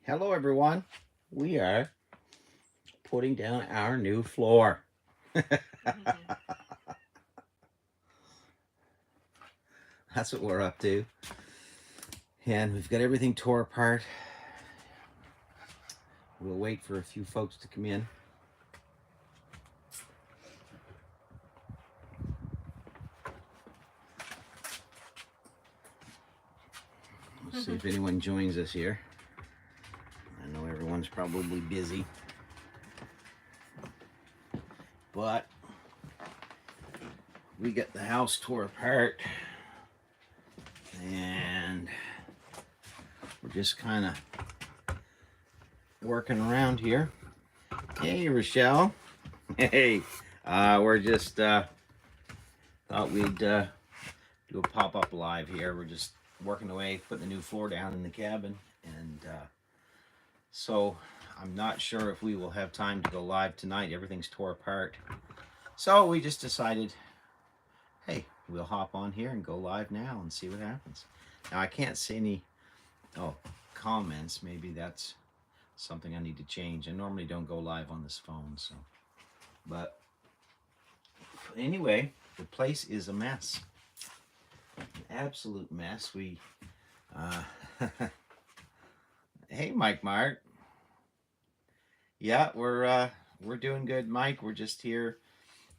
Hello, everyone. We are putting down our new floor. That's what we're up to. And we've got everything tore apart. We'll wait for a few folks to come in. Let's see if anyone joins us here. I know everyone's probably busy. But we got the house tore apart. And we're just kind of working around here. Hey, Rochelle. Hey, we're just thought we'd do a pop-up live here. We're just working away, putting a new floor down in the cabin, and so I'm not sure if we will have time to go live tonight. Everything's tore apart, so we just decided, hey, we'll hop on here and go live now and see what happens. Now I can't see any comments. Maybe that's something I need to change. I normally don't go live on this phone, so. But anyway, the place is a mess. An absolute mess. We hey, Mike Mart. Yeah, we're doing good, Mike. We're just here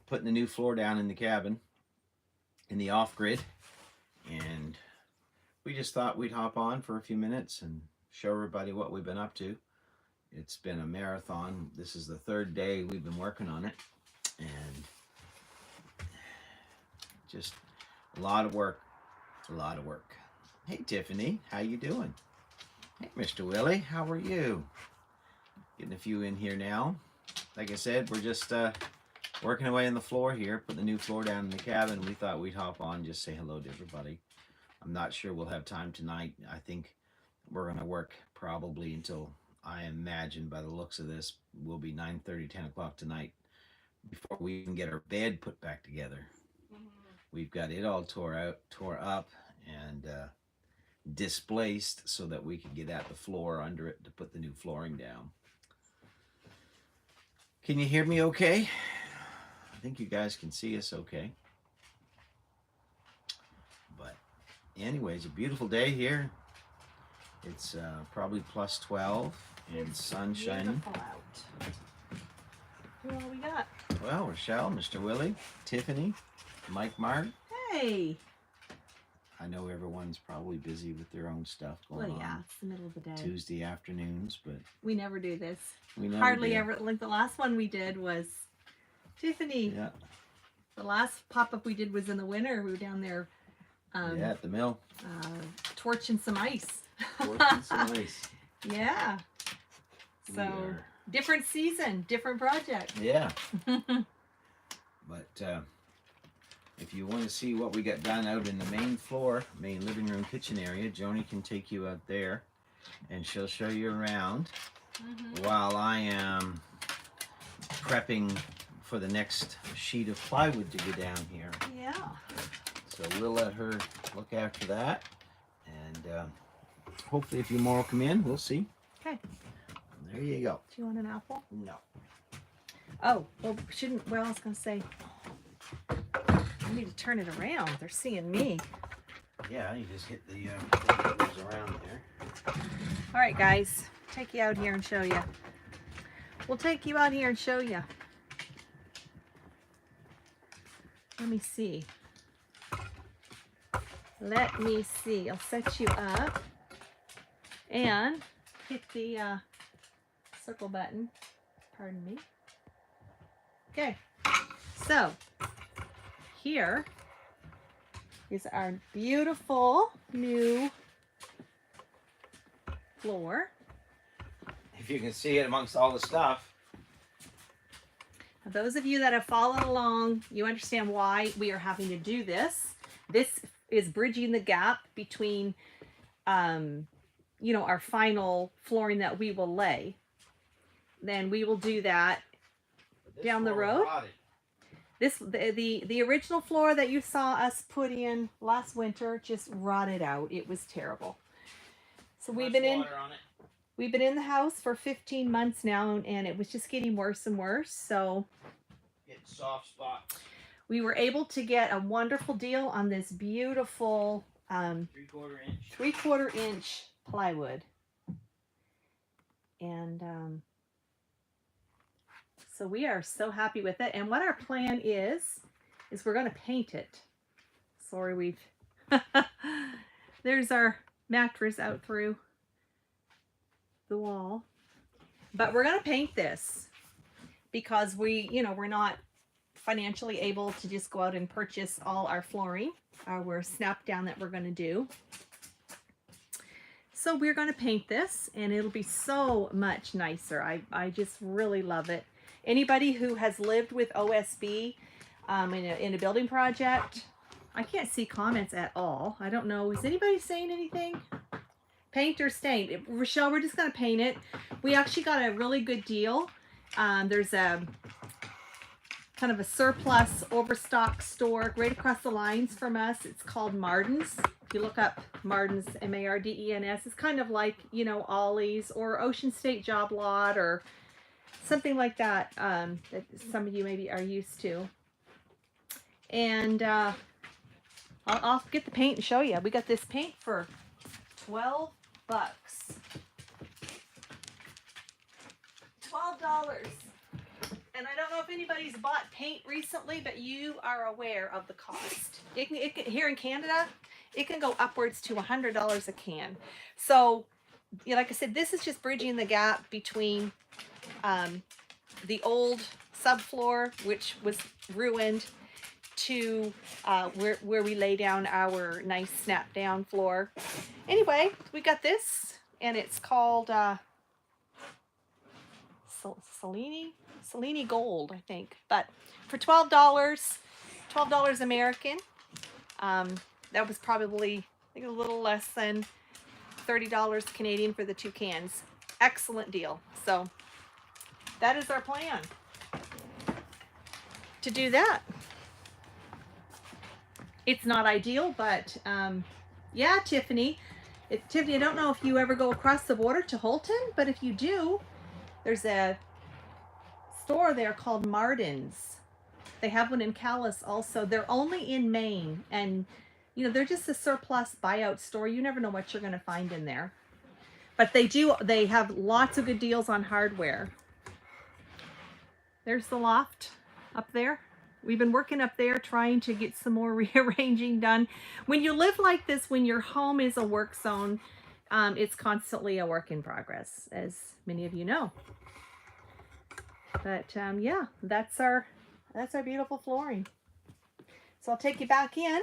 putting the new floor down in the cabin in the off-grid, and we just thought we'd hop on for a few minutes and show everybody what we've been up to. It's been a marathon. This is the third day we've been working on it, and just a lot of work. Hey, Tiffany, how you doing? Hey, Mr. Willie, how are you? Getting a few in here now. Like I said, we're just working away on the floor here, putting the new floor down in the cabin. We thought we'd hop on, just say hello to everybody. I'm not sure we'll have time tonight. I think we're going to work probably until, I imagine by the looks of this, will be 9:30, 10 o'clock tonight before we even get our bed put back together. We've got it all tore up, and displaced so that we could get at the floor under it to put the new flooring down. Can you hear me okay? I think you guys can see us okay. But anyways, a beautiful day here. It's probably plus 12 and sun shining. Who all we got? Well, Rochelle, Mr. Willie, Tiffany, Mike Mart. Hey. I know everyone's probably busy with their own stuff going on. Well, yeah, it's the middle of the day. Tuesday afternoons, but we never do this. We never hardly do. ever. Like the last one we did was Tiffany. Yeah. The last pop-up we did was in the winter. We were down there. Yeah, at the mill. Torching some ice. Torching some ice. Yeah. So different season, different project. Yeah. But if you want to see what we got done out in the main living room kitchen area, Joni can take you out there and she'll show you around while I am prepping for the next sheet of plywood to go down here. Yeah. So we'll let her look after that, and hopefully a few more will come in. We'll see. Okay. There you go. Do you want an apple? No. Oh, well, well, I was going to say, I need to turn it around. They're seeing me. Yeah, you just hit the fingers around there. All right, guys. Take you out here and show you. We'll take you out here and show you. Let me see. Let me see. I'll set you up and hit the circle button. Pardon me. Okay. So here is our beautiful new floor. If you can see it amongst all the stuff. Now, those of you that have followed along, you understand why we are having to do this. This is bridging the gap between, you know, our final flooring that we will lay. Then we will do that down the road. The original floor that you saw us put in last winter just rotted out. It was terrible. So we've been in. we've been in the house for 15 months now, and it was just getting worse and worse. So It's soft spots. we were able to get a wonderful deal on this beautiful 3/4 inch plywood. And so we are so happy with it. And what our plan is we're going to paint it. Sorry, we've there's our mattress out through the wall. But we're going to paint this because we're not financially able to just go out and purchase all our flooring, our snap down that we're going to do. So we're going to paint this, and it'll be so much nicer. I just really love it. Anybody who has lived with OSB in a building project, I can't see comments at all. I don't know. Is anybody saying anything? Paint or stain? Rochelle, we're just going to paint it. We actually got a really good deal. There's a kind of a surplus overstock store right across the lines from us. It's called Marden's. If you look up Marden's, Mardens, it's kind of like, Ollie's or Ocean State Job Lot or something like that, that some of you maybe are used to. And I'll get the paint and show you. We got this paint for $12. $12. And I don't know if anybody's bought paint recently, but you are aware of the cost. Here in Canada, it can go upwards to $100 a can. So, like I said, this is just bridging the gap between the old subfloor, which was ruined, to where we lay down our nice snap down floor. Anyway, we got this, and it's called Selene Gold, I think. But for $12 American, that was probably, I think, a little less than $30 Canadian for the 2 cans. Excellent deal. So that is our plan to do that. It's not ideal, but yeah, Tiffany. Tiffany, I don't know if you ever go across the border to Holton, but if you do, there's a store there called Marden's. They have one in Calais also. They're only in Maine, and they're just a surplus buyout store. You never know what you're going to find in there. But they have lots of good deals on hardware. There's the loft up there. We've been working up there trying to get some more rearranging done. When you live like this, when your home is a work zone, it's constantly a work in progress, as many of you know. But yeah, that's our beautiful flooring. So I'll take you back in.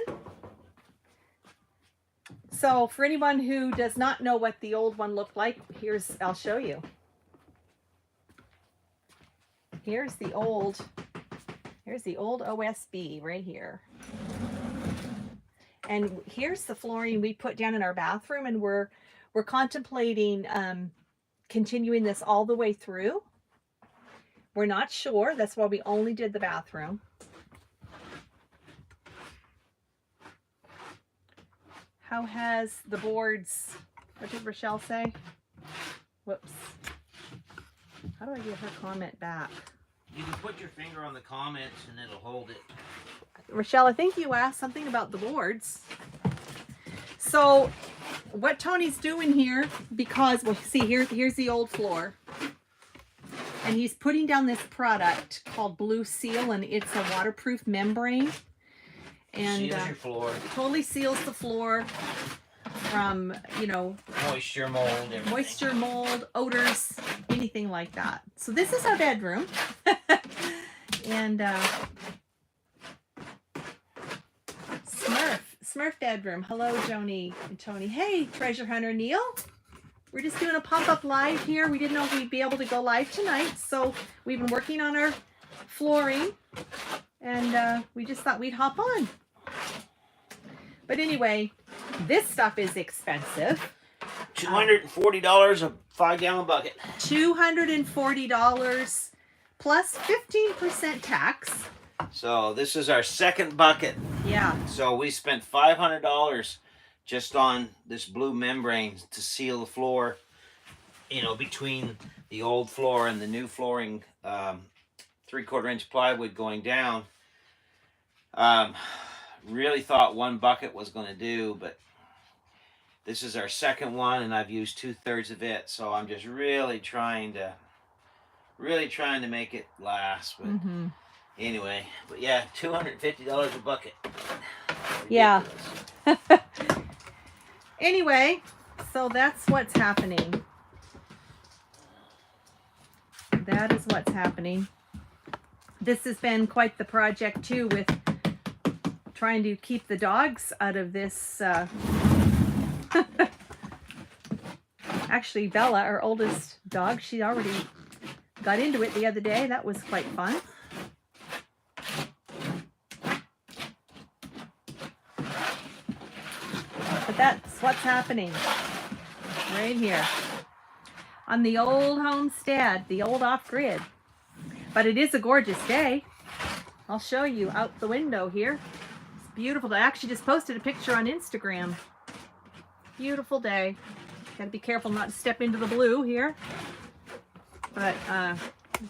So for anyone who does not know what the old one looked like, I'll show you. Here's the old OSB right here. And here's the flooring we put down in our bathroom, and we're contemplating continuing this all the way through. We're not sure. That's why we only did the bathroom. How has the boards, what did Rochelle say? Whoops. How do I get her comment back? You can put your finger on the comments and it'll hold it. Rochelle, I think you asked something about the boards. So what Tony's doing here, because, well, see, here's the old floor. And he's putting down this product called Blue Seal, and it's a waterproof membrane. And seals your floor. Totally seals the floor from, moisture, mold, everything. Moisture, mold, odors, anything like that. So this is our bedroom. And Smurf bedroom. Hello, Joni and Tony. Hey, Treasure Hunter Neil. We're just doing a pop-up live here. We didn't know if we'd be able to go live tonight, so we've been working on our flooring, and we just thought we'd hop on. But anyway, this stuff is expensive. $240 a 5-gallon bucket. $240 plus 15% tax. So this is our second bucket. Yeah. So we spent $500 just on this blue membrane to seal the floor. you know, between the old floor and the new flooring, 3/4 inch plywood going down. Um, really thought one bucket was going to do, but this is our second one, and I've used 2/3 of it. So I'm just really trying to make it last. But anyway, but yeah, $250 a bucket. Yeah. Ridiculous. Anyway, so that's what's happening. That is what's happening. This has been quite the project too, with trying to keep the dogs out of this. Actually, Bella, our oldest dog, she already got into it the other day. That was quite fun. But that's what's happening right here on the old homestead, the old off-grid. But it is a gorgeous day. I'll show you out the window here. It's beautiful. I actually just posted a picture on Instagram. Beautiful day. Gotta be careful not to step into the blue here. But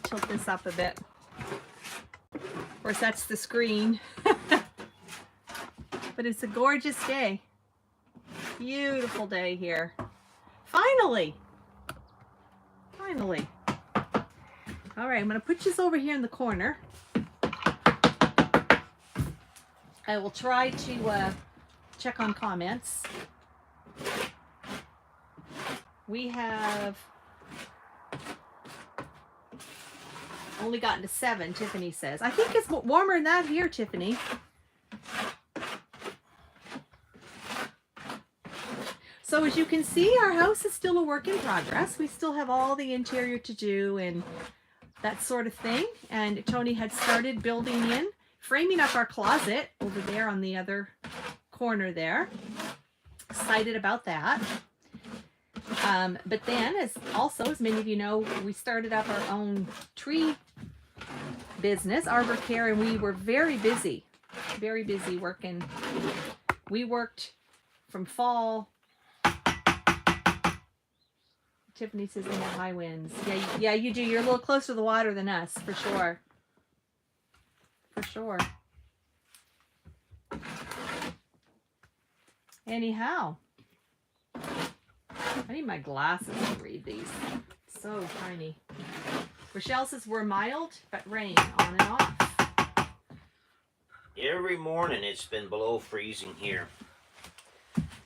tilt this up a bit. Of course, that's the screen. But it's a gorgeous day. Beautiful day here. Finally. Finally. All right, I'm going to put this over here in the corner. I will try to check on comments. We have only gotten to 7, Tiffany says. I think it's warmer than that here, Tiffany. So as you can see, our house is still a work in progress. We still have all the interior to do and that sort of thing. And Tony had started building in, framing up our closet over there on the other corner there. Excited about that. But then, as many of you know, we started up our own tree business, Arbor Care, and we were very busy working. We worked from fall. Tiffany says in the high winds. Yeah, you do. You're a little closer to the water than us, for sure. For sure. Anyhow, I need my glasses to read these. So tiny. Rochelle says we're mild, but rain on and off. Every morning it's been below freezing here.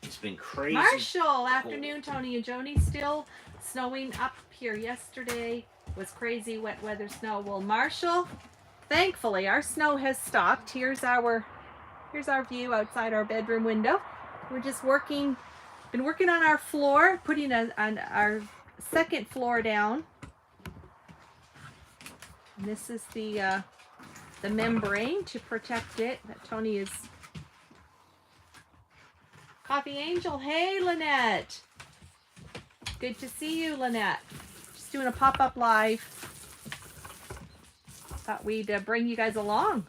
It's been crazy. Marshall, afternoon, Tony and Joni. Still snowing up here. Yesterday was crazy wet weather snow. Well, Marshall, thankfully our snow has stopped. Here's our view outside our bedroom window. We're just been working on our floor, putting on our second floor down. And this is the membrane to protect it that Tony is. Coffee Angel, hey Lynette. Good to see you, Lynette. Just doing a pop-up live. Thought we'd bring you guys along.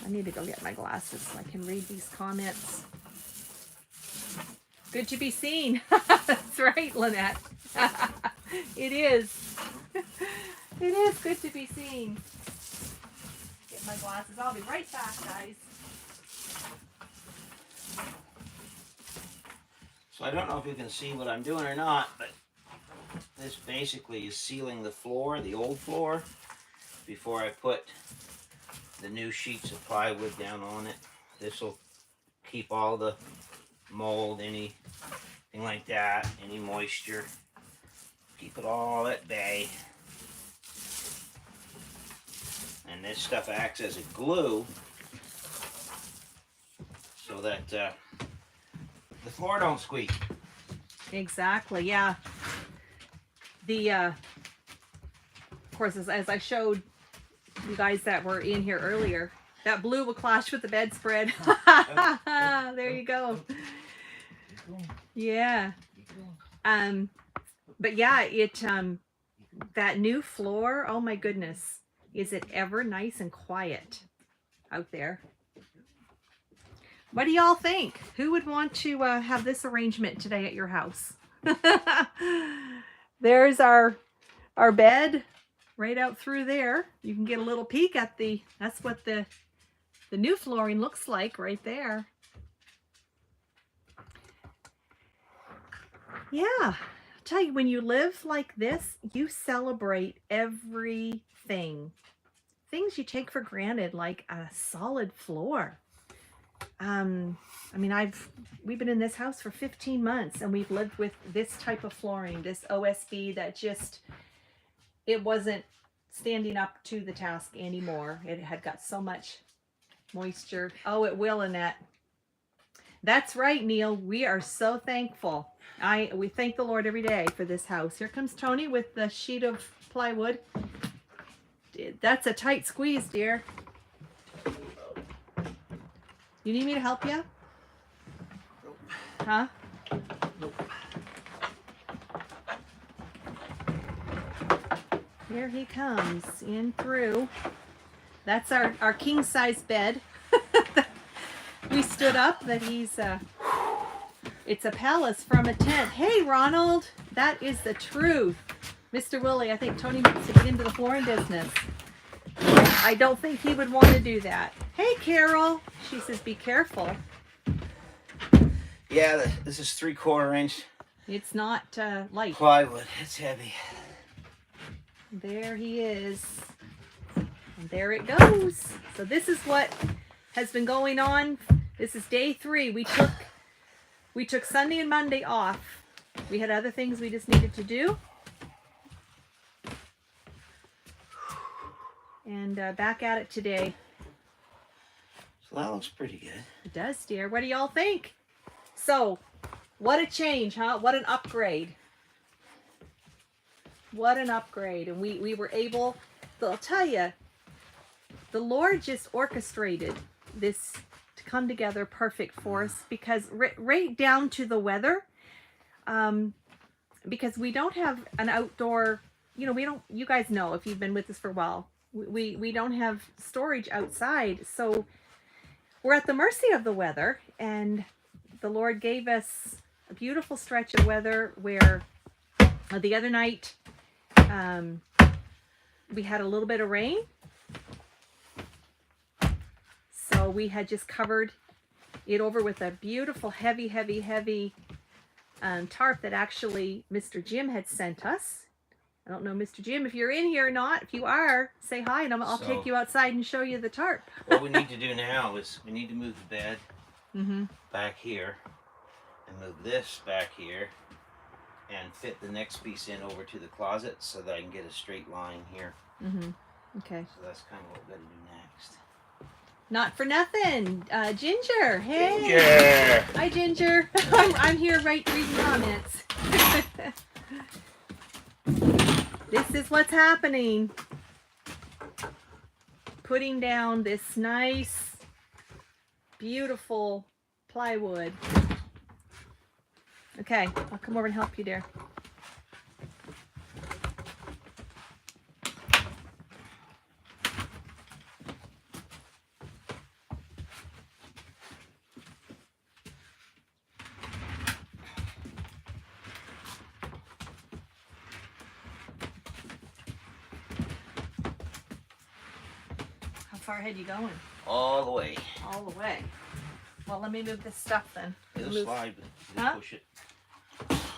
I need to go get my glasses so I can read these comments. Good to be seen. That's right, Lynette. It is. It is good to be seen. Get my glasses. I'll be right back, guys. So I don't know if you can see what I'm doing or not, but this basically is sealing the floor, the old floor, before I put the new sheets of plywood down on it. This will keep all the mold, anything like that, any moisture. Keep it all at bay. And this stuff acts as a glue so that the floor don't squeak. Exactly, yeah. Of course, as I showed you guys that were in here earlier, that blue will clash with the bedspread. There you go. Yeah. But yeah, that new floor, oh my goodness. Is it ever nice and quiet out there? What do y'all think? Who would want to have this arrangement today at your house? There's our bed right out through there. You can get a little peek at that's what the new flooring looks like right there. Yeah, I'll tell you, when you live like this, you celebrate everything. Things you take for granted, like a solid floor. I mean, we've been in this house for 15 months and we've lived with this type of flooring, this OSB that just, it wasn't standing up to the task anymore. It had got so much moisture. Oh, it will, Annette. That's right, Neil. We are so thankful. We thank the Lord every day for this house. Here comes Tony with the sheet of plywood. That's a tight squeeze, dear. You need me to help you? Nope. Huh? Nope. Here he comes in through. That's our king size bed. We stood up that it's a palace from a tent. Hey, Ronald, that is the truth. Mr. Willie, I think Tony wants to get into the flooring business. I don't think he would want to do that. Hey, Carol. She says, be careful. Yeah, this is 3/4 inch It's not light. plywood. It's heavy. There he is. And there it goes. So this is what has been going on. This is day 3. We took Sunday and Monday off. We had other things we just needed to do. And back at it today. So that looks pretty good. It does, dear. What do y'all think? So, what a change, huh? What an upgrade. What an upgrade. And we were able, I'll tell you, the Lord just orchestrated this to come together perfect for us, because right down to the weather, because we don't have an outdoor, you guys know if you've been with us for a while, we don't have storage outside. So we're at the mercy of the weather, and the Lord gave us a beautiful stretch of weather where the other night we had a little bit of rain. So we had just covered it over with a beautiful heavy tarp that actually Mr. Jim had sent us. I don't know, Mr. Jim, if you're in here or not. If you are, say hi, and I'll take you outside and show you the tarp. What we need to do now is we need to move the bed Mm-hmm. back here and move this back here and fit the next piece in over to the closet so that I can get a straight line here. Mm-hmm. Okay. So that's kind of what we're going to do next. Not for nothing. Ginger. Hey. Ginger. Hi, Ginger. I'm here reading comments. This is what's happening. Putting down this nice, beautiful plywood. Okay, I'll come over and help you, dear. How far ahead you going? All the way. All the way. Well, let me move this stuff then. It'll Move- slide, but you Huh? push it.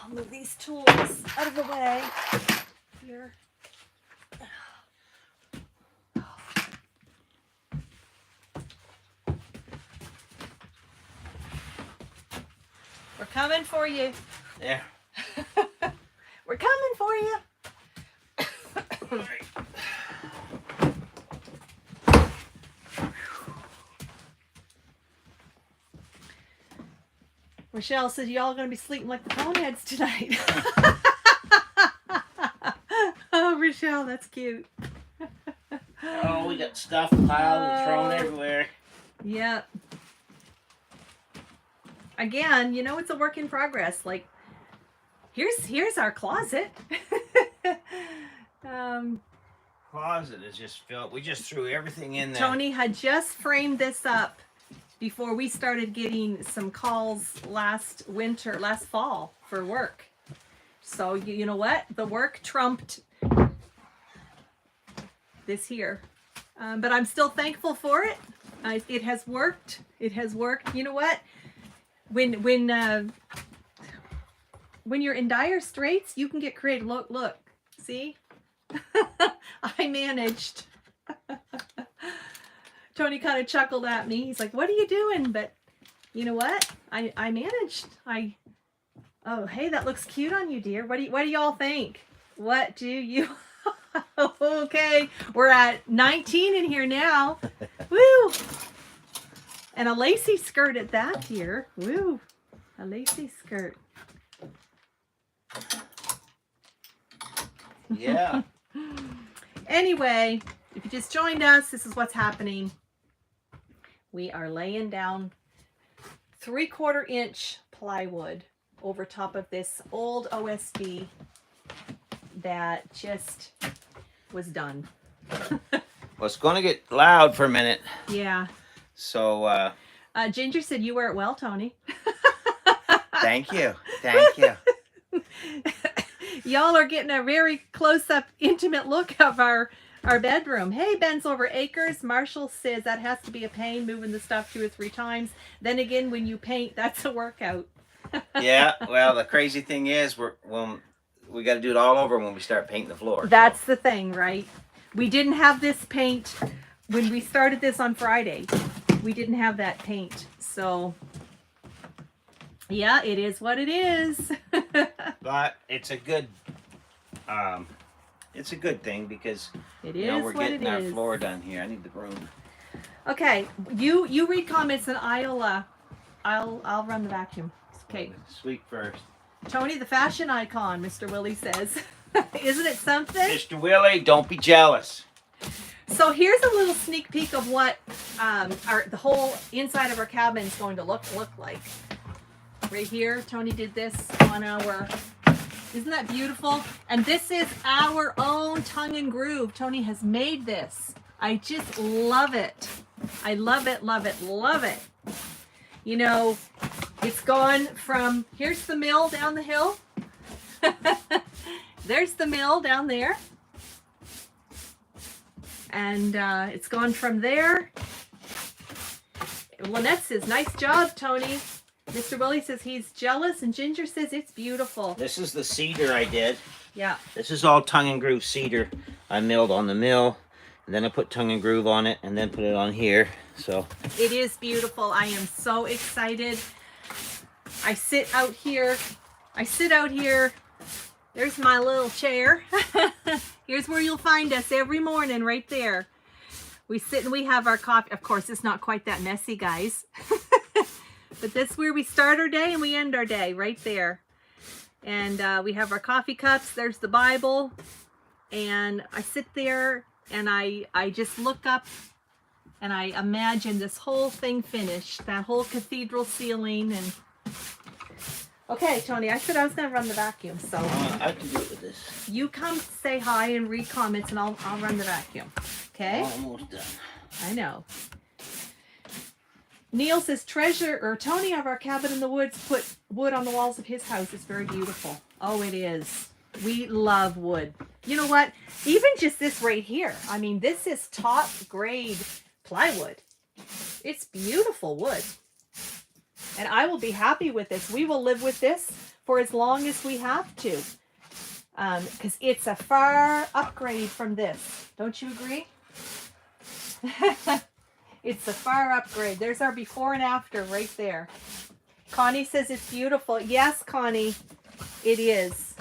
I'll move these tools out of the way. Here. We're coming for you. There. We're coming for you. All right. Rochelle says y'all gonna be sleeping like the boneheads tonight. Oh, Rochelle, that's cute. Oh, we got stuff piled and thrown everywhere. Yep. Again, it's a work in progress. Like, here's our closet. closet is just filled. We just threw everything in there. Tony had just framed this up before we started getting some calls last fall for work. So you know what? The work trumped this here. But I'm still thankful for it. It has worked. It has worked. You know what? When you're in dire straits, you can get creative. Look, see? I managed. Tony kind of chuckled at me. He's like, "What are you doing?" But you know what? I managed. Oh, hey, that looks cute on you, dear. What do y'all think? What do you? Okay, we're at 19 in here now. Woo! And a lacy skirt at that, dear. Woo! A lacy skirt. Yeah. Anyway, if you just joined us, this is what's happening. We are laying down 3/4 inch plywood over top of this old OSB that just was done. Well, it's going to get loud for a minute. Yeah. So, Ginger said you wear it well, Tony. thank you. Thank you. Y'all are getting a very close-up, intimate look of our bedroom. Hey, Ben's over acres. Marshall says that has to be a pain moving the stuff 2 or 3 times. Then again, when you paint, that's a workout. Yeah. Well, the crazy thing is, we got to do it all over when we start painting the floor. That's the thing, right? We didn't have this paint when we started this on Friday. We didn't have that paint, so yeah, it is what it is. But it's a good thing because we're getting our floor done here. I need the broom. Okay, you read comments and I'll run the vacuum. Okay. Sweep first. Tony, the fashion icon, Mr. Willie says. Isn't it something? Mr. Willie, don't be jealous. So here's a little sneak peek of what the whole inside of our cabin is going to look like. Right here, Tony did this on our, isn't that beautiful? And this is our own tongue and groove. Tony has made this. I just love it. I love it, love it, love it. You know, it's gone from, here's the mill down the hill. There's the mill down there. And it's gone from there. Lynette says, nice job, Tony. Mr. Willie says he's jealous, and Ginger says it's beautiful. This is the cedar I did. Yeah. This is all tongue and groove cedar. I milled on the mill, and then I put tongue and groove on it, and then put it on here. So it is beautiful. I am so excited. I sit out here. There's my little chair. Here's where you'll find us every morning, right there. We sit and we have our coffee. Of course, it's not quite that messy, guys. But that's where we start our day and we end our day, right there. And we have our coffee cups. There's the Bible. And I sit there and I just look up and I imagine this whole thing finished. That whole cathedral ceiling. And okay, Tony, I said I was going to run the vacuum. So I can do it with this. You come say hi and read comments and I'll run the vacuum. Okay? Almost done. I know. Neil says, Tony of our cabin in the woods put wood on the walls of his house. It's very beautiful. Oh, it is. We love wood. You know what? Even just this right here. I mean, this is top grade plywood. It's beautiful wood. And I will be happy with this. We will live with this for as long as we have to. Because it's a far upgrade from this. Don't you agree? It's a far upgrade. There's our before and after right there. Connie says it's beautiful. Yes, Connie, it is.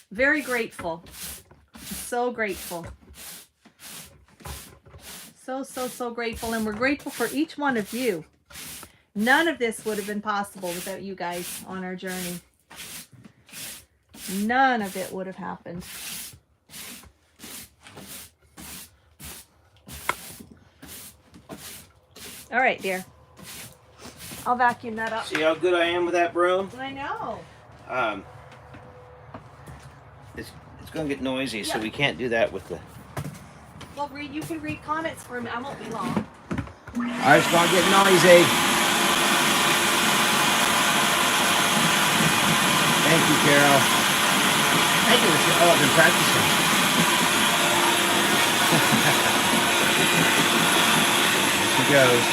Very grateful. So grateful. So grateful. And we're grateful for each one of you. None of this would have been possible without you guys on our journey. None of it would have happened. All right, dear. I'll vacuum that up. See how good I am with that broom? I know. It's gonna get noisy, so we can't do that with the. Well, you can read comments for me. I won't be long. It's gonna get noisy. Thank you, Carol. Thank you, Michelle. Oh, I've been practicing. Here she goes.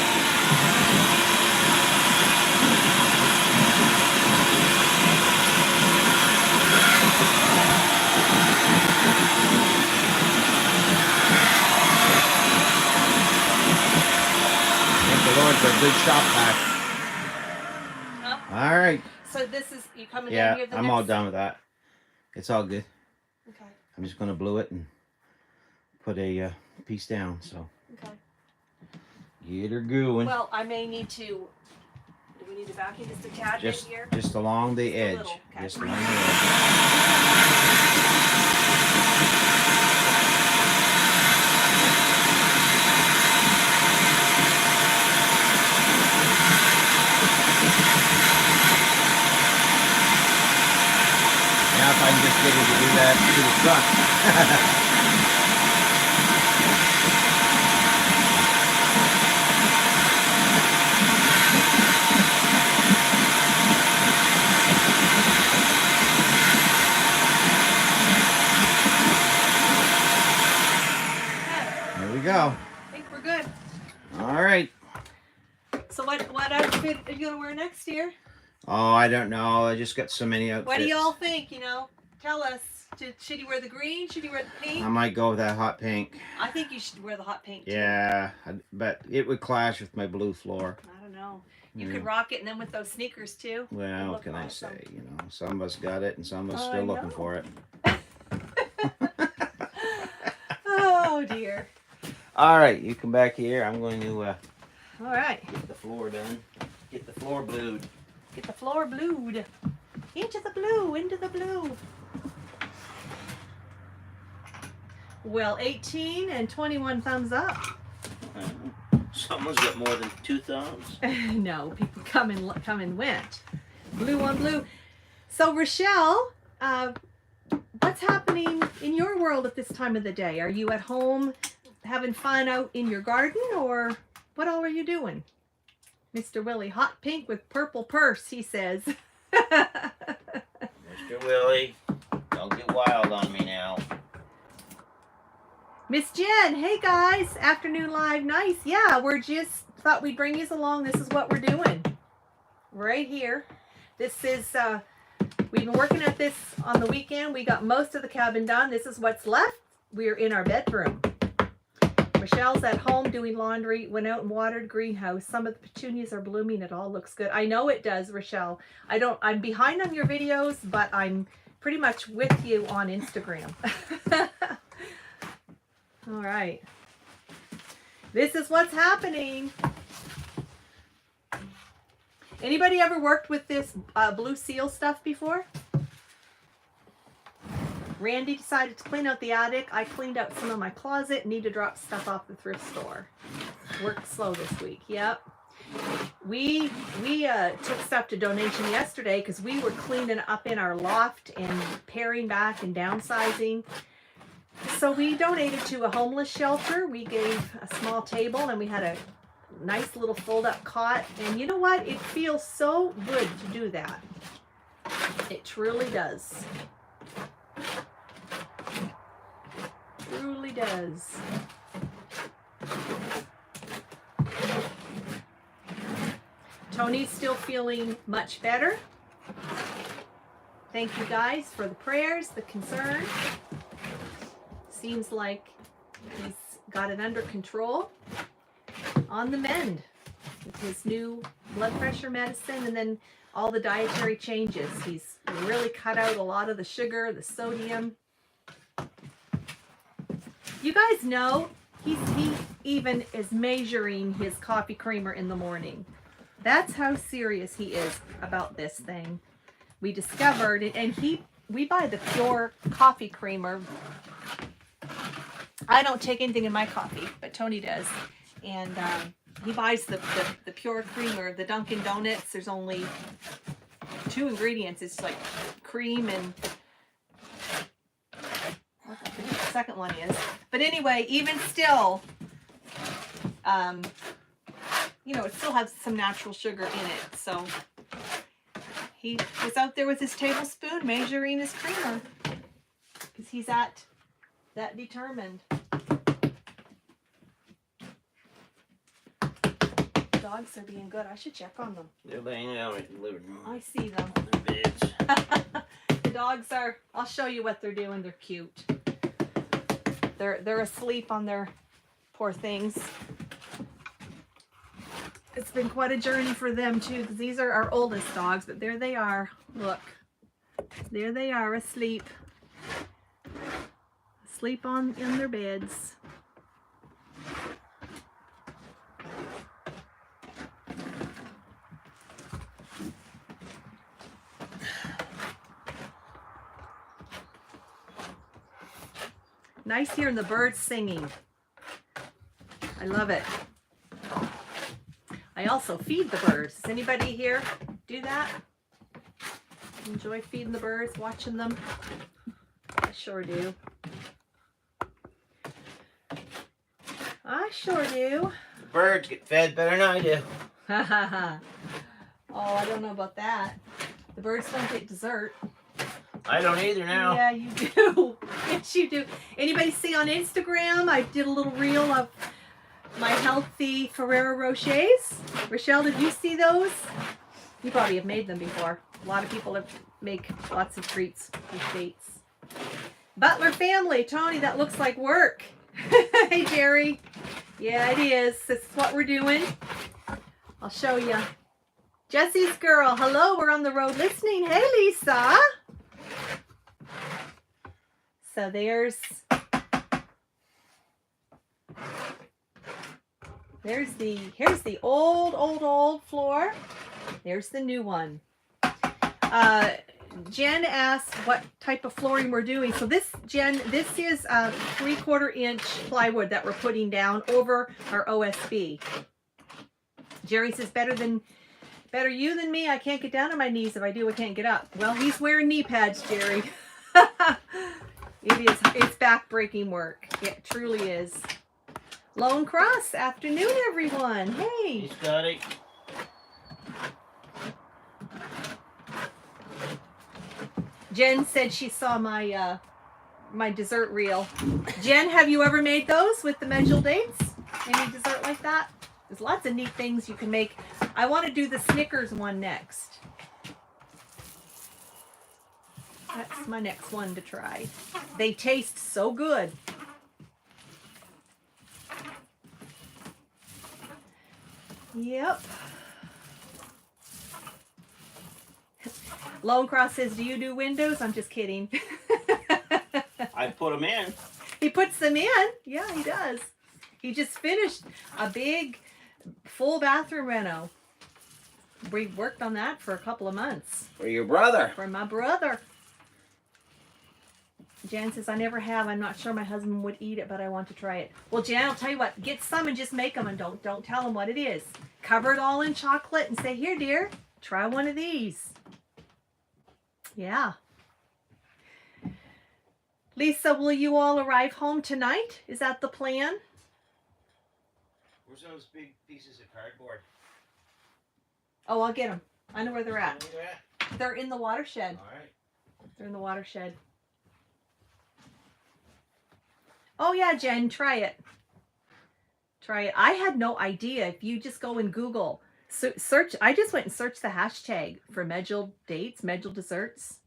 Thank the Lord for a good shop back. All right. So this is you coming down Yeah, here. I'm all done with that. It's all good. Okay. I'm just gonna blue it and put a piece down. So Okay. get her going. Well, I may need to. Do we need to vacuum just a tad bit here? Just along the edge. little, okay. Just along the edge. Now if I can just get her to do that to the front. There we go. I think we're good. All right. So what outfit are you gonna wear next year? Oh, I don't know. I just got so many outfits. What do y'all think? Tell us. Should he wear the green? Should he wear the pink? I might go with that hot pink. I think you should wear the hot pink too. Yeah, but it would clash with my blue floor. I don't know. You could rock it, and then with those sneakers too. Well, what can I say? Some of us got it, and some of us I still know. looking for it. Oh dear. All right, you come back here. I'm going to All right. get the floor done. Get the floor blued. Get the floor blued. Into the blue. Into the blue. Well, 18 and 21 thumbs up. Someone's got more than 2 thumbs. No, people come and went. Blue on blue. So Rochelle, what's happening in your world at this time of the day? Are you at home having fun out in your garden, or what all are you doing? Mr. Willie, hot pink with purple purse, he says. Mr. Willie, don't get wild on me now. Miss Jen, hey guys, afternoon live, nice. Yeah, we're just thought we'd bring you along. This is what we're doing right here. This is, we've been working at this on the weekend. We got most of the cabin done. This is what's left. We're in our bedroom. Michelle's at home doing laundry, went out and watered greenhouse. Some of the petunias are blooming. It all looks good. I know it does, Rochelle. I'm behind on your videos, but I'm pretty much with you on Instagram. All right. This is what's happening. Anybody ever worked with this blue seal stuff before? Randy decided to clean out the attic. I cleaned out some of my closet. Need to drop stuff off the thrift store. Worked slow this week. Yep. We took stuff to donation yesterday because we were cleaning up in our loft and paring back and downsizing. So we donated to a homeless shelter. We gave a small table and we had a nice little fold-up cot. And you know what? It feels so good to do that. It truly does. Truly does. Tony's still feeling much better. Thank you guys for the prayers, the concern. Seems like he's got it under control. On the mend with his new blood pressure medicine and then all the dietary changes. He's really cut out a lot of the sugar, the sodium. You guys know he even is measuring his coffee creamer in the morning. That's how serious he is about this thing. We discovered it, and we buy the pure coffee creamer. I don't take anything in my coffee, but Tony does. And he buys the pure creamer, the Dunkin' Donuts. There's only 2 ingredients. It's like cream and second one is. But anyway, even still, you know, it still has some natural sugar in it. So he was out there with his tablespoon measuring his creamer because he's that determined. Dogs are being good. I should check on them. They're laying out in the living room. I see them. They're bitch. The dogs are, I'll show you what they're doing. They're cute. They're asleep on their poor things. It's been quite a journey for them too, because these are our oldest dogs, but there they are. Look. There they are asleep. Asleep in their beds. Nice hearing the birds singing. I love it. I also feed the birds. Does anybody here do that? Enjoy feeding the birds, watching them? I sure do. I sure do. The birds get fed better than I do. Oh, I don't know about that. The birds don't get dessert. I don't either now. Yeah, you do. Yes, you do. Anybody see on Instagram? I did a little reel of my healthy Ferrero Rochers. Rochelle, did you see those? You probably have made them before. A lot of people make lots of treats with dates. Butler family, Tony, that looks like work. Hey, Jerry. Yeah, it is. This is what we're doing. I'll show you. Jesse's girl. Hello, we're on the road listening. Hey, Lisa. So here's the old floor. There's the new one. Jen asked what type of flooring we're doing. So this is a 3/4 inch plywood that we're putting down over our OSB. Jerry says, better you than me. I can't get down on my knees. If I do, I can't get up. Well, he's wearing knee pads, Jerry. It's back-breaking work. It truly is. Lone Cross, afternoon, everyone. Hey. Hey, Scotty. Jen said she saw my my dessert reel. Jen, have you ever made those with the medjool dates? Any dessert like that? There's lots of neat things you can make. I want to do the Snickers one next. That's my next one to try. They taste so good. Yep. Lone Cross says, do you do windows? I'm just kidding. I put them in. He puts them in. Yeah, he does. He just finished a big, full bathroom reno. We worked on that for a couple of months. For your brother. For my brother. Jan says, I never have. I'm not sure my husband would eat it, but I want to try it. Well, Jan, I'll tell you what. Get some and just make them, and don't tell them what it is. Cover it all in chocolate and say, here, dear, try one of these. Yeah. Lisa, will you all arrive home tonight? Is that the plan? Where's those big pieces of cardboard? Oh, I'll get them. I know where they're at. Where they're at? They're in the watershed. All right. They're in the watershed. Oh yeah, Jen, try it. Try it. I had no idea. If you just go and Google, search. I just went and searched the hashtag for medjool dates, medjool desserts.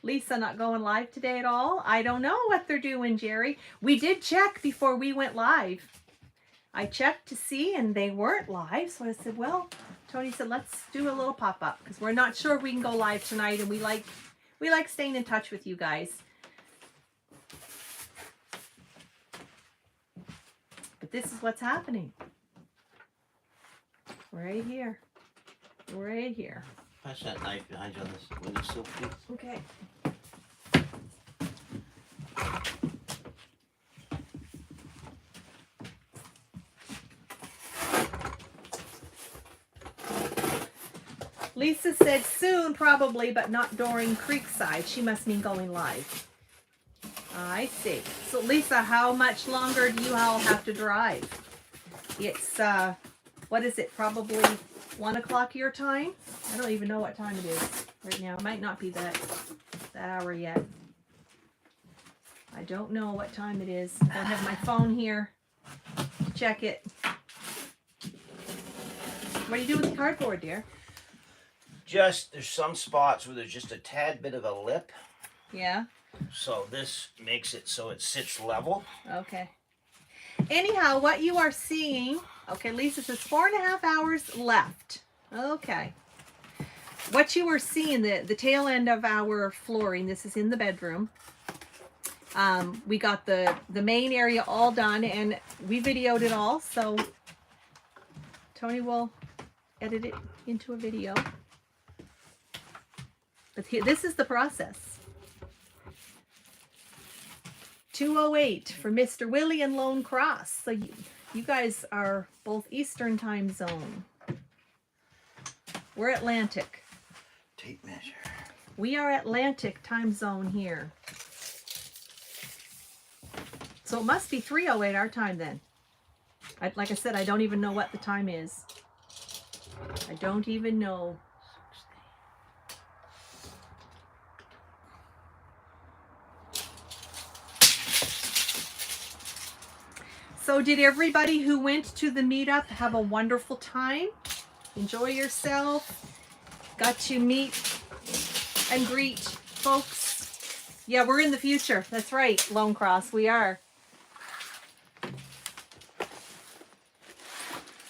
Lisa not going live today at all? I don't know what they're doing, Jerry. We did check before we went live. I checked to see and they weren't live. So I said, well, Tony said, let's do a little pop-up because we're not sure if we can go live tonight, and we like staying in touch with you guys. But this is what's happening. Right here. Right here. Pass that knife behind you on this windowsill, please. Okay. Lisa said soon, probably, but not during Creekside. She must mean going live. I see. So Lisa, how much longer do you all have to drive? It's, what is it, probably 1 o'clock your time? I don't even know what time it is right now. It might not be that hour yet. I don't know what time it is. I don't have my phone here to check it. What do you do with the cardboard, dear? Just, there's some spots where there's just a tad bit of a lip. Yeah? So this makes it so it sits level. Okay. Anyhow, what you are seeing, okay, Lisa says 4.5 hours left. Okay. What you are seeing, the tail end of our flooring, this is in the bedroom. We got the main area all done, and we videoed it all, so Tony will edit it into a video. But here, this is the process. 2:08 for Mr. Willie and Lone Cross. So you guys are both Eastern time zone. We're Atlantic. Tape measure. We are Atlantic time zone here. So it must be 3:08 our time then. Like I said, I don't even know what the time is. I don't even know. So did everybody who went to the meetup have a wonderful time? Enjoy yourself? Got to meet and greet folks? Yeah, we're in the future. That's right, Lone Cross, we are.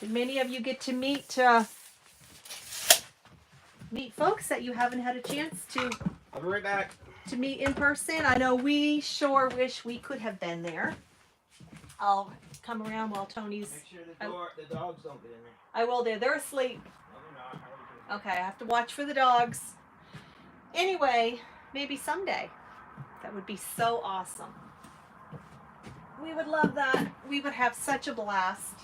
Did many of you get to meet folks that you haven't had a chance to? I'll be right back. To meet in person? I know we sure wish we could have been there. I'll come around while Tony's. Make sure the dogs don't get in there. I will. They're asleep. No, they're not. Okay, I have to watch for the dogs. Anyway, maybe someday. That would be so awesome. We would love that. We would have such a blast.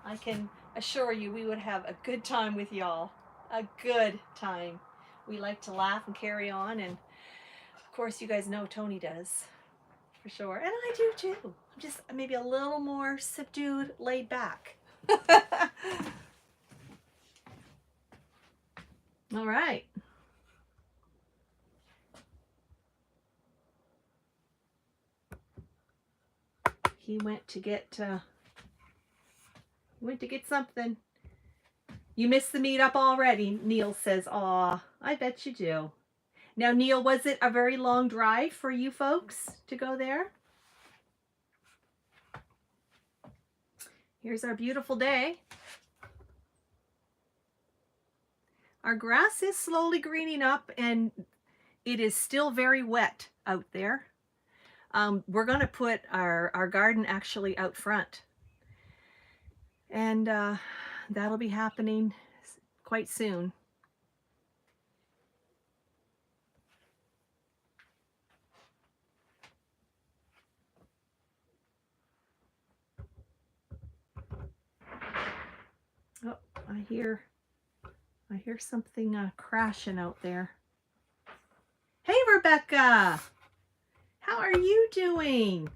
I can assure you we would have a good time with y'all. A good time. We like to laugh and carry on, and of course you guys know Tony does. For sure. And I do too. I'm just maybe a little more subdued, laid back. All right. He went to get something. You missed the meetup already, Neil says. Aw, I bet you do. Now, Neil, was it a very long drive for you folks to go there? Here's our beautiful day. Our grass is slowly greening up, and it is still very wet out there. We're going to put our garden actually out front. And that'll be happening quite soon. Oh, I hear something crashing out there. Hey, Rebecca! How are you doing?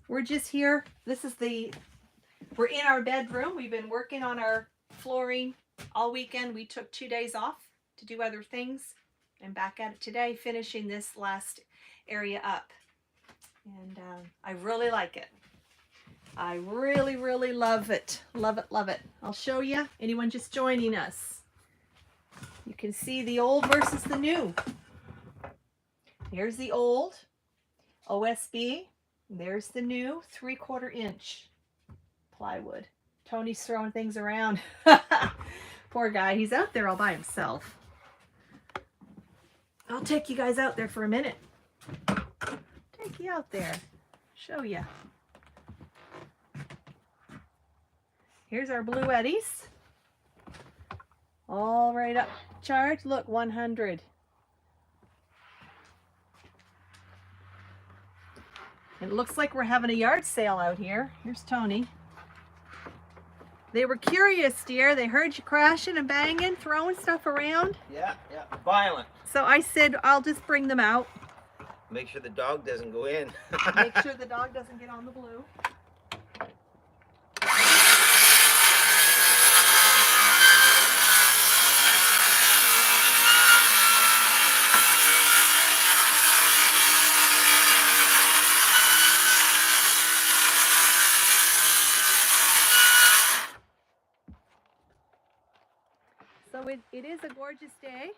We're just here. We're in our bedroom. We've been working on our flooring all weekend. We took 2 days off to do other things. I'm back at it today, finishing this last area up. And I really like it. I really, really love it. Love it, love it. I'll show you. Anyone just joining us. You can see the old versus the new. Here's the old OSB. There's the new 3/4 inch plywood. Tony's throwing things around. Poor guy. He's out there all by himself. I'll take you guys out there for a minute. Take you out there. Show you. Here's our blue eddies. All right up charge. Look, 100. It looks like we're having a yard sale out here. Here's Tony. They were curious, dear. They heard you crashing and banging, throwing stuff around. Yeah, violent. So I said, I'll just bring them out. Make sure the dog doesn't go in. Make sure the dog doesn't get on the blue. So it is a gorgeous day.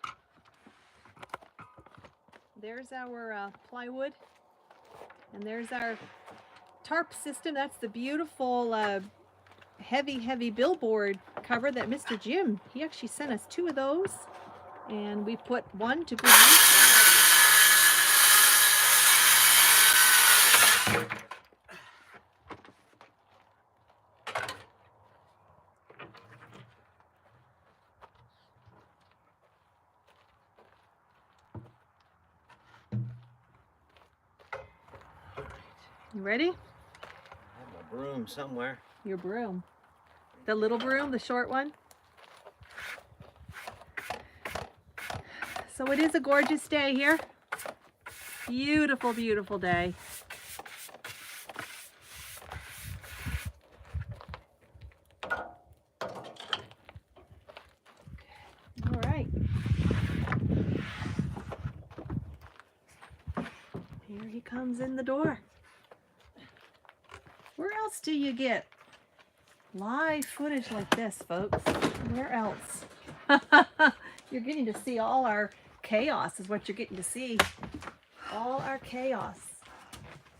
There's our plywood, and there's our tarp system. That's the beautiful heavy billboard cover that Mr. Jim, he actually sent us 2 of those, and we put one to good use. You ready? I have my broom somewhere. Your broom. The little broom, the short one. So it is a gorgeous day here. Beautiful, beautiful day. All right. Here he comes in the door. Where else do you get live footage like this, folks? Where else? You're getting to see all our chaos is what you're getting to see. All our chaos.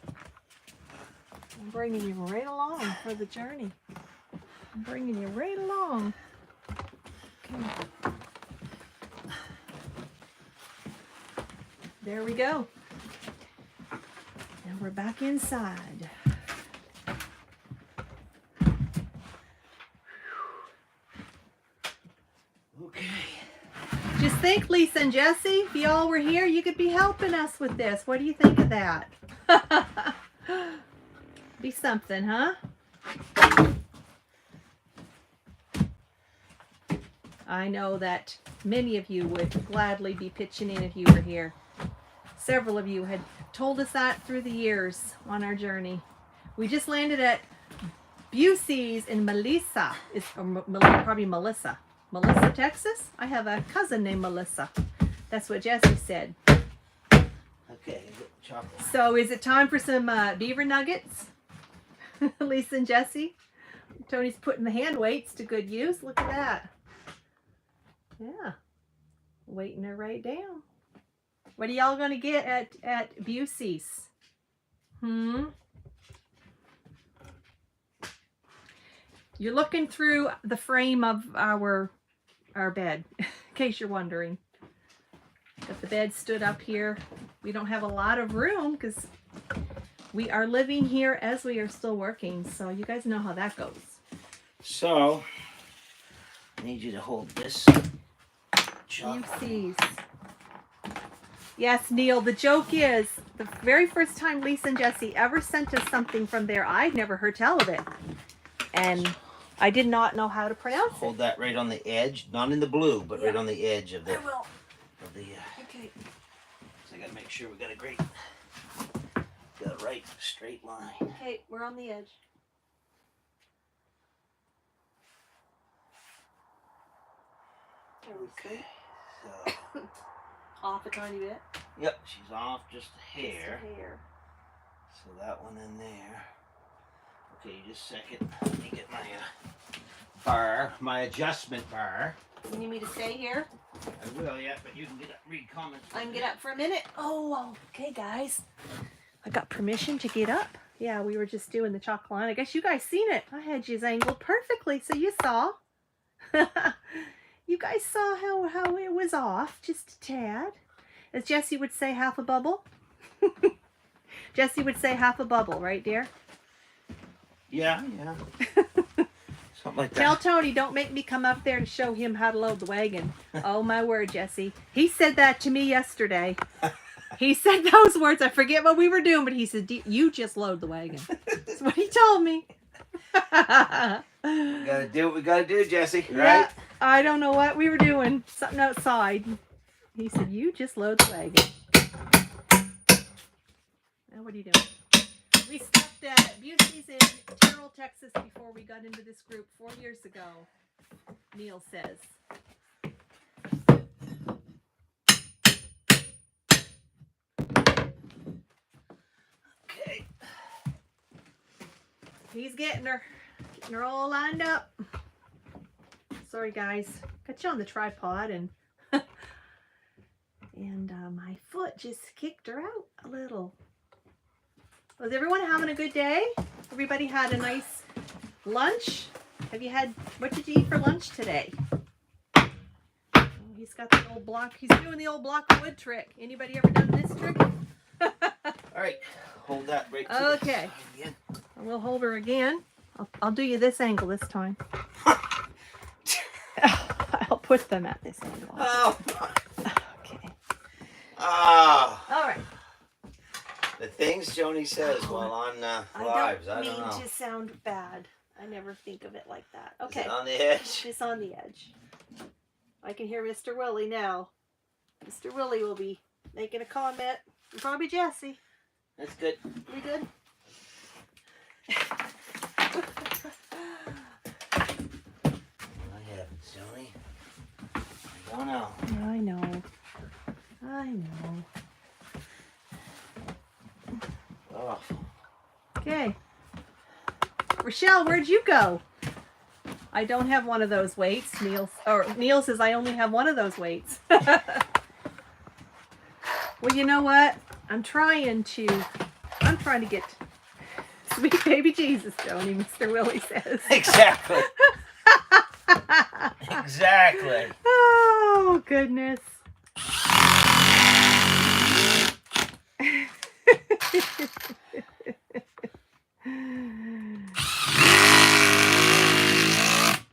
I'm bringing you right along for the journey. I'm bringing you right along. Okay. There we go. Now we're back inside. Okay. Just think, Lisa and Jesse, if y'all were here, you could be helping us with this. What do you think of that? Be something, huh? I know that many of you would gladly be pitching in if you were here. Several of you had told us that through the years on our journey. We just landed at Busey's in Melissa. It's probably Melissa. Melissa, Texas? I have a cousin named Melissa. That's what Jesse said. Okay, get chocolate. So is it time for some beaver nuggets? Lisa and Jesse? Tony's putting the hand weights to good use. Look at that. Yeah. Weighting her right down. What are y'all going to get at Busey's? You're looking through the frame of our bed, in case you're wondering. But the bed stood up here. We don't have a lot of room because we are living here as we are still working. So you guys know how that goes. So, I need you to hold this chocolate. Busey's. Yes, Neil, the joke is, the very first time Lisa and Jesse ever sent us something from there, I'd never heard tell of it. And I did not know how to pronounce it. Hold that right on the edge, not in the blue, but right on the edge of the. I will. Of the. Okay. So I gotta make sure we got a right straight line. Okay, we're on the edge. Okay. So. Off a tiny bit. Yep, she's off just a hair. Just a hair. So that one in there. Okay, just a second. Let me get my bar, my adjustment bar. You need me to stay here? I will, yeah, but you can get up and read comments. I can get up for a minute. Oh, okay, guys. I got permission to get up. Yeah, we were just doing the chocolate line. I guess you guys seen it. I had you angled perfectly, so you saw. You guys saw how it was off, just a tad. As Jesse would say, half a bubble. Jesse would say half a bubble, right, dear? Yeah. Something like that. Tell Tony, don't make me come up there to show him how to load the wagon. Oh, my word, Jesse. He said that to me yesterday. He said those words. I forget what we were doing, but he said, you just load the wagon. That's what he told me. We gotta do what we gotta do, Jesse, right? Yeah, I don't know what we were doing. Something outside. He said, you just load the wagon. Now what are you doing? We stopped at Busey's in Terrell, Texas before we got into this group 4 years ago, Neil says. Okay. He's getting her all lined up. Sorry guys, got you on the tripod and my foot just kicked her out a little. Was everyone having a good day? Everybody had a nice lunch? What did you eat for lunch today? Oh, he's got the old block. He's doing the old block of wood trick. Anybody ever done this trick? All right, hold that right to Okay. the side again. We'll hold her again. I'll do you this angle this time. I'll put them at this angle. Oh. Okay. Ah. All right. The things Joni says while on lives, I don't know. I don't mean to sound bad. I never think of it like that. Okay. Is it on the edge? It's on the edge. I can hear Mr. Willie now. Mr. Willie will be making a comment. And probably Jesse. That's good. We good? What happens, Joni? I don't know. I know. I know. Oh. Okay. Rochelle, where'd you go? I don't have one of those weights. Neil says I only have one of those weights. Well, you know what? I'm trying to get sweet baby Jesus, Joni, Mr. Willie says. Exactly. Exactly. Oh, goodness.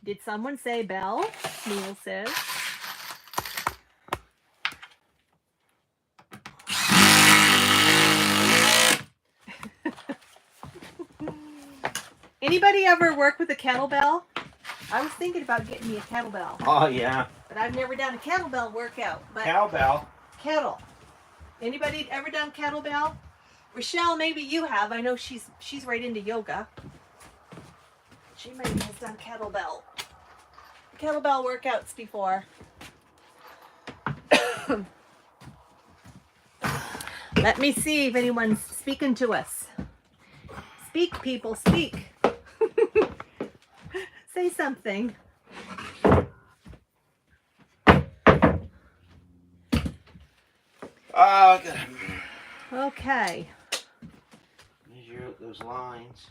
Did someone say bell? Neil says. Anybody ever work with a kettlebell? I was thinking about getting me a kettlebell. Oh, yeah. But I've never done a kettlebell workout. But Cowbell. kettle. Anybody ever done kettlebell? Rochelle, maybe you have. I know she's right into yoga. She maybe has done kettlebell workouts before. Let me see if anyone's speaking to us. Speak, people, speak. Say something. Oh, good. Okay. Measure out those lines.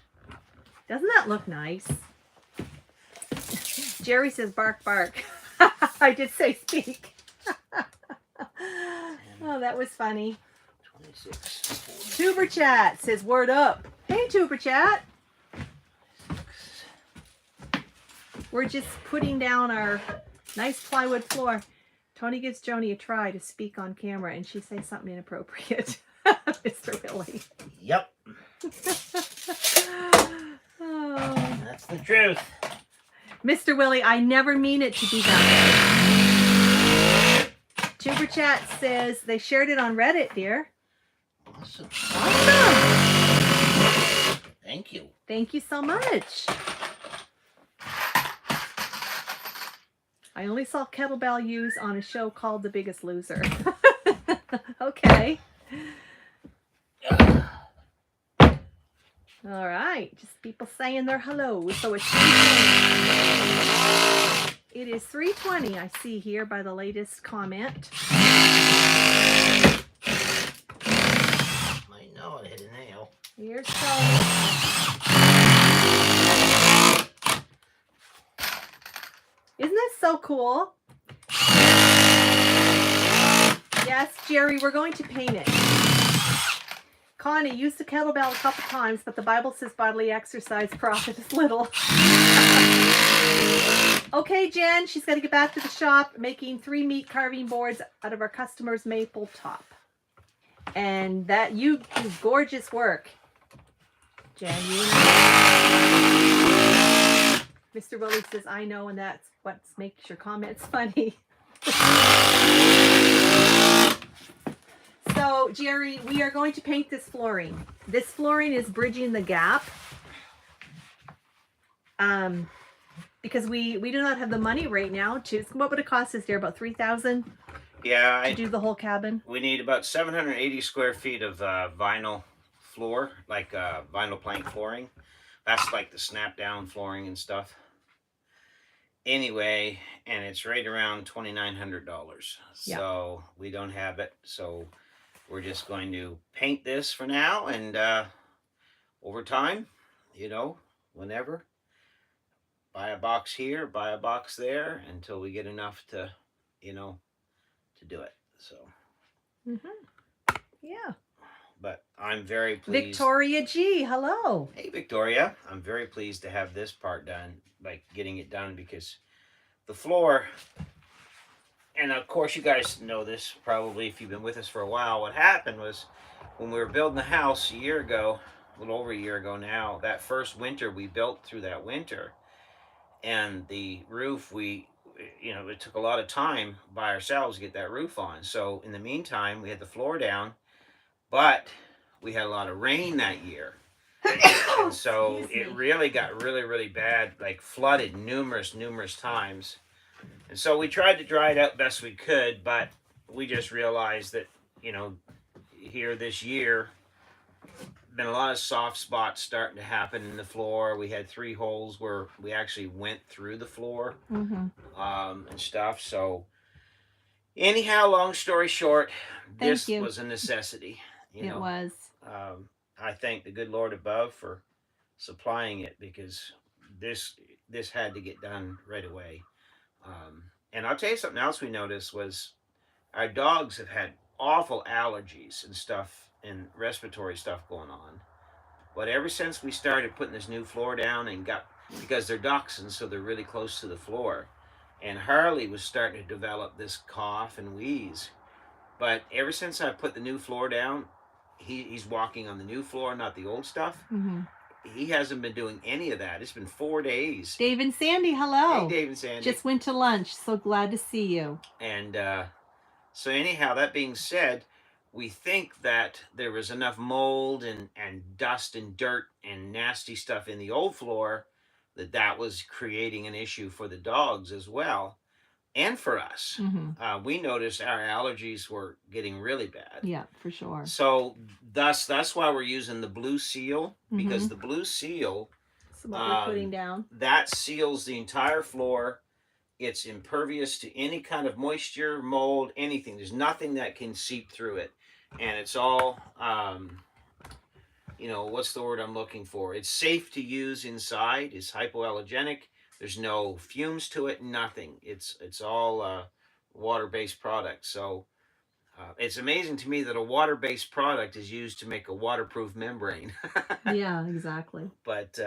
Doesn't that look nice? Jerry says bark, bark. I did say speak. Oh, that was funny. 26. Tuber Chat says word up. Hey, Tuber Chat. We're just putting down our nice plywood floor. Tony gives Joni a try to speak on camera and she says something inappropriate. Mr. Willie. Yep. Oh. That's the truth. Mr. Willie, I never mean it to be that way. Tuber Chat says they shared it on Reddit, dear. Awesome. Awesome. Thank you. Thank you so much. I only saw kettlebell used on a show called The Biggest Loser. Okay. All right. Just people saying their hello. So it's 3:20. It is 3:20, I see here by the latest comment. I know I hit a nail. Here's so. Isn't that so cool? Yes, Jerry, we're going to paint it. Connie used the kettlebell a couple times, but the Bible says bodily exercise profits little. Okay, Jen, she's got to get back to the shop making 3 meat carving boards out of our customer's maple top. And that you do gorgeous work, Jen. You know. Mr. Willie says, I know, and that's what makes your comments funny. So So, Jerry, we are going to paint this flooring. This flooring is bridging the gap. Because we do not have the money right now to. What would it cost us there? About $3,000 Yeah, to do the whole cabin. we need about 780 square feet of vinyl floor, like vinyl plank flooring. That's like the snap down flooring and stuff. Anyway, and it's right around $2,900. Yeah. So we don't have it. So we're just going to paint this for now, and over time, you know, whenever, buy a box here, buy a box there, until we get enough to, you know, to do it. So. Yeah. But I'm very pleased. Victoria G, hello. Hey, Victoria. I'm very pleased to have this part done, like getting it done, because the floor, and of course you guys know this probably if you've been with us for a while, what happened was when we were building the house a year ago, a little over a year ago now, that first winter we built through that winter, and the roof, it took a lot of time by ourselves to get that roof on. So in the meantime, we had the floor down, but we had a lot of rain that year. And so it really got really bad, like flooded numerous times. And so we tried to dry it out best we could, but we just realized that, here this year, been a lot of soft spots starting to happen in the floor. We had 3 holes where we actually went through the floor, and stuff. So anyhow, long story short, this was a necessity. It was. I thank the good Lord above for supplying it, because this had to get done right away. And I'll tell you something else we noticed was our dogs have had awful allergies and stuff and respiratory stuff going on. But ever since we started putting this new floor down because they're dachshunds, so they're really close to the floor, and Harley was starting to develop this cough and wheeze. But ever since I put the new floor down, he's walking on the new floor, not the old stuff. He hasn't been doing any of that. It's been 4 days. Dave and Sandy, hello. Hey, Dave and Sandy. Just went to lunch. So glad to see you. And so anyhow, that being said, we think that there was enough mold and dust and dirt and nasty stuff in the old floor that was creating an issue for the dogs as well. And for us, we noticed our allergies were getting really bad. Yeah, for sure. So that's why we're using the blue seal, because the blue seal, so what we're putting down, that seals the entire floor. It's impervious to any kind of moisture, mold, anything. There's nothing that can seep through it, and it's all, what's the word I'm looking for? It's safe to use inside. It's hypoallergenic. There's no fumes to it, nothing. It's all water-based product. So it's amazing to me that a water-based product is used to make a waterproof membrane. Yeah, exactly. But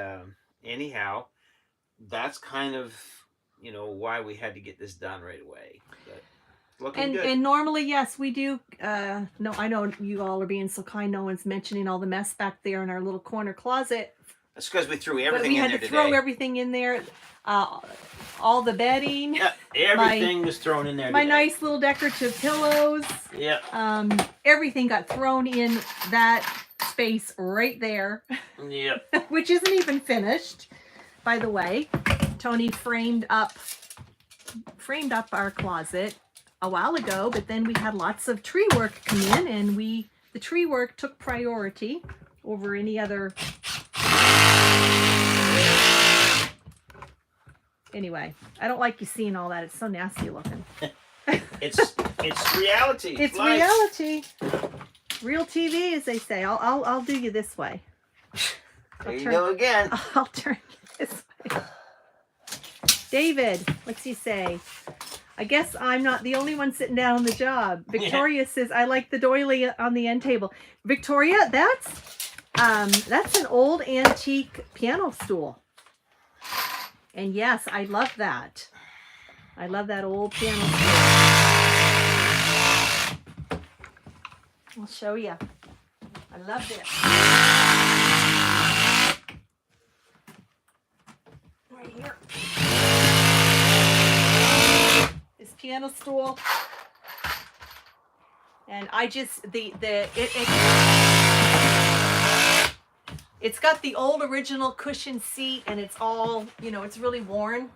anyhow, that's kind of, why we had to get this done right away. But looking good. And normally, yes, we do. No, I know you all are being so kind. No one's mentioning all the mess back there in our little corner closet. That's because we threw everything in there today. We had to throw everything in there. All the bedding. Yeah, everything was thrown in there. My nice little decorative pillows. Yeah. Everything got thrown in that space right there. Yep. Which isn't even finished, by the way. Tony framed up our closet a while ago, but then we had lots of tree work come in, and the tree work took priority over any other. Anyway, I don't like you seeing all that. It's so nasty looking. It's reality. It's life. Reality. Real TV, as they say. I'll do you this way. There you go again. I'll turn you this way. David, what's he say? I guess I'm not the only one sitting down on the job. Victoria says, I like the doily on the end table. Victoria, that's an old antique piano stool. And yes, I love that. I love that old piano stool. I'll show you. I love this. Right here. This piano stool. And I just it's got the old original cushion seat, and it's all, you know, it's really worn,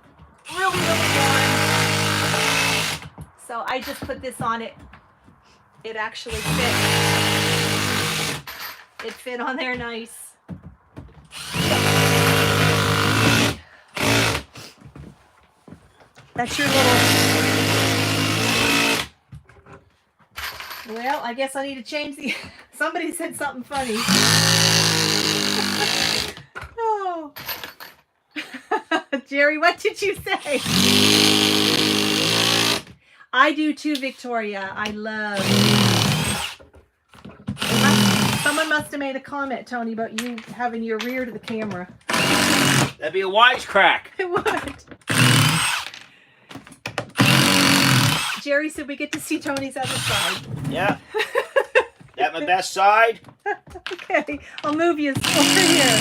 really worn. So I just put this on it. It actually fit. It fit on there nice. That's your little. Well, I guess I need to change the. Somebody said something funny. Oh. Jerry, what did you say? I do too, Victoria. I love. Someone must have made a comment, Tony, about you having your rear to the camera. That'd be a wisecrack. It would. Jerry said we get to see Tony's other side. Yeah. That my best side? Okay, I'll move you over here.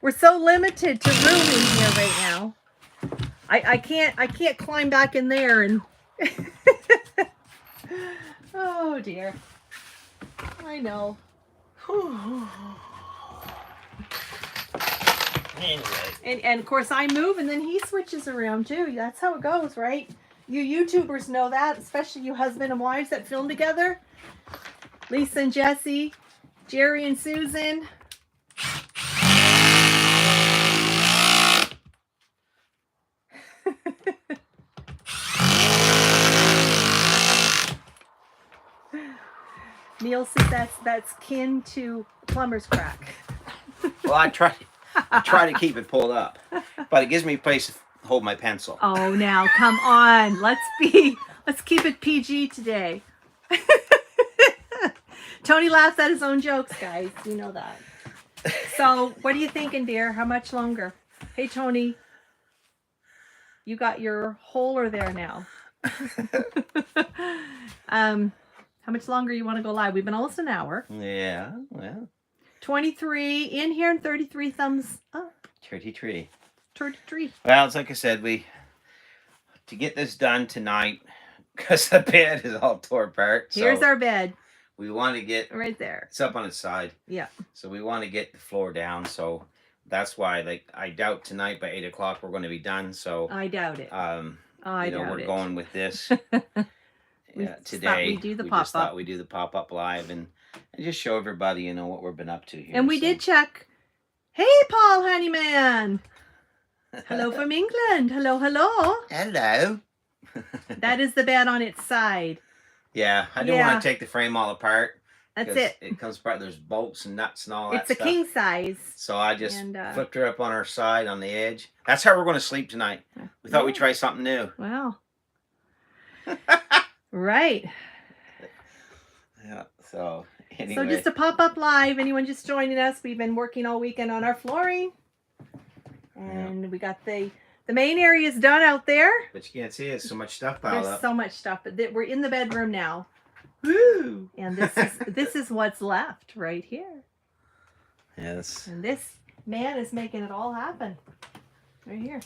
We're so limited to room in here right now. I can't climb back in there and. Oh dear. I know. Anyway. And of course I move and then he switches around too. That's how it goes, right? You YouTubers know that, especially you husband and wives that film together. Lisa and Jesse, Jerry and Susan. Neil says that's kin to plumber's crack. Well, I try to keep it pulled up, but it gives me a place to hold my pencil. Oh, now come on. Let's keep it PG today. Tony laughs at his own jokes, guys. You know that. So, what are you thinking, dear? How much longer? Hey, Tony. You got your holer there now. How much longer you want to go live? We've been almost an hour. Yeah, well. 23 in here and 33 thumbs up. 33. 33. Well, it's like I said, to get this done tonight, because the bed is all tore apart. Here's our bed. We want to get right there. It's up on its side. Yeah. So we want to get the floor down. So that's why, like, I doubt tonight by 8 o'clock we're going to be done. So I doubt it. We're going with this. Today. We just thought we'd do the pop-up live and just show everybody, what we've been up to here. And we did check. Hey, Paul Honeyman. Hello from England. Hello, hello. Hello. That is the bed on its side. Yeah, I don't want to take the frame all apart. That's it. It comes apart. There's bolts and nuts and all that stuff. It's a king size. So I just flipped her up on her side on the edge. That's how we're going to sleep tonight. We thought we'd try something new. Wow. Right. Yeah, so anyway. So just a pop-up live. Anyone just joining us, we've been working all weekend on our flooring. And we got the main area is done out there. But you can't see it. So much stuff piled up. There's so much stuff. But we're in the bedroom now. Woo! And this is what's left right here. Yes. And this man is making it all happen. Right here.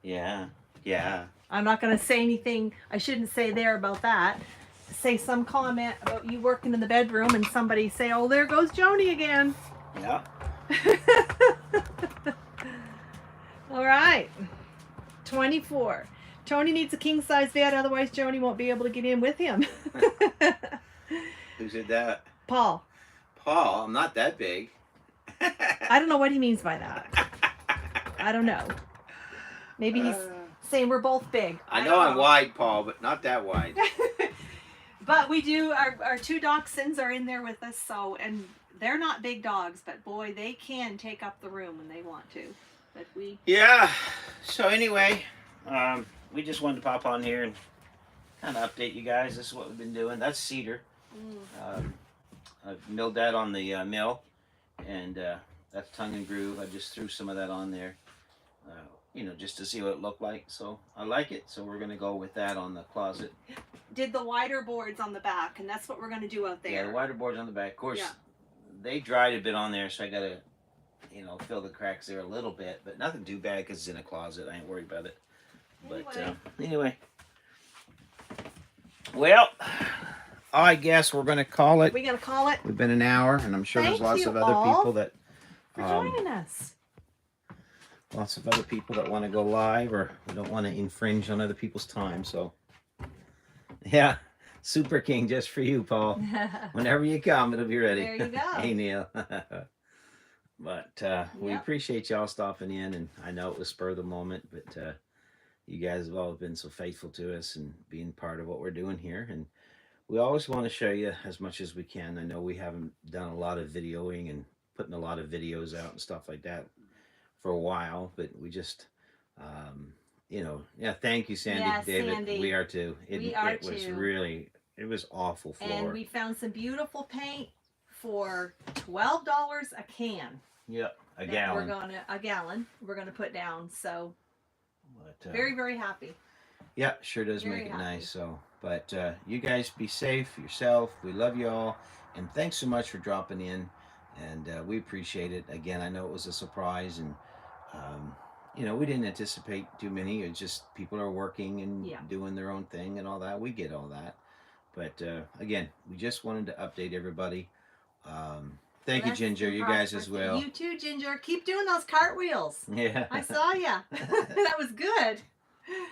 Yeah. Yeah. I'm not going to say anything I shouldn't say there about that. Say some comment about you working in the bedroom and somebody say, oh, there goes Joni again. Yeah. All right. 24. Tony needs a king size bed, otherwise Joni won't be able to get in with him. Who said that? Paul. Paul, I'm not that big. I don't know what he means by that. I don't know. Maybe he's saying we're both big. I know I'm wide, Paul, but not that wide. But we do, our two dachshunds are in there with us, so, and they're not big dogs, but boy, they can take up the room when they want to. But we... Yeah, so anyway, we just wanted to pop on here and kind of update you guys. This is what we've been doing. That's cedar. I've milled that on the mill, and that's tongue and groove. I just threw some of that on there, just to see what it looked like. So I like it, so we're going to go with that on the closet. Did the wider boards on the back, and that's what we're going to do out there. Yeah, the wider boards on the back. Of course, they dried a bit on there, so I got to, fill the cracks there a little bit, but nothing too bad because it's in a closet. I ain't worried about it. But anyway. Well, I guess we're going to call it. We're gonna call it. We've been an hour, and I'm sure there's Thank lots you of other all people that for joining us. lots of other people that want to go live, or we don't want to infringe on other people's time. So, yeah, Super King just for you, Paul. Whenever you come, it'll be ready. There you go. Hey, Neil. But we appreciate y'all stopping in, and I know it was spur of the moment, but you guys have all been so faithful to us and being part of what we're doing here. And we always want to show you as much as we can. I know we haven't done a lot of videoing and putting a lot of videos out and stuff like that for a while, but we just, yeah. Thank you, Sandy, Yes, David. Sandy. We are too. We are it was too. really, it was awful floor. And we found some beautiful paint for $12 a can. Yep, a that gallon. A gallon. We're gonna put down. So But, very, very happy. yeah, sure does Very make it happy. nice. So, but you guys be safe yourself. We love you all, and thanks so much for dropping in. And we appreciate it. Again, I know it was a surprise, and we didn't anticipate too many. It's just people are working and doing their own thing and all that. We get all that, but again, we just wanted to update everybody. Thank you, Ginger. You guys as well. You too, Ginger. Keep doing those cartwheels. Yeah, I saw ya. That was good.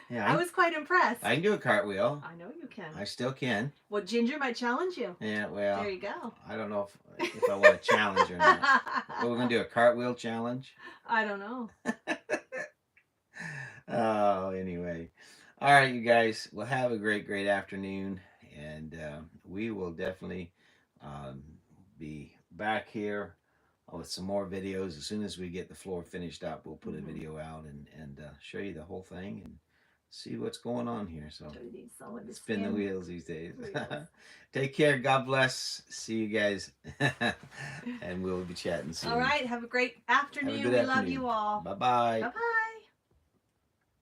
Yeah, I was quite impressed. I can do a cartwheel. I know you can. I still can. Well, Ginger might challenge you. Yeah, well. There you go. I don't know if I want to challenge or not. But we're going to do a cartwheel challenge. I don't know. Oh, anyway. All right, you guys. Well, have a great, great afternoon. And we will definitely be back here with some more videos. As soon as we get the floor finished up, we'll put a video out and show you the whole thing and see what's going on here. So spin the wheels these days. Take care. God bless. See you guys. And we'll be chatting soon. All right. Have a great afternoon. We love you all. Bye-bye. Bye-bye.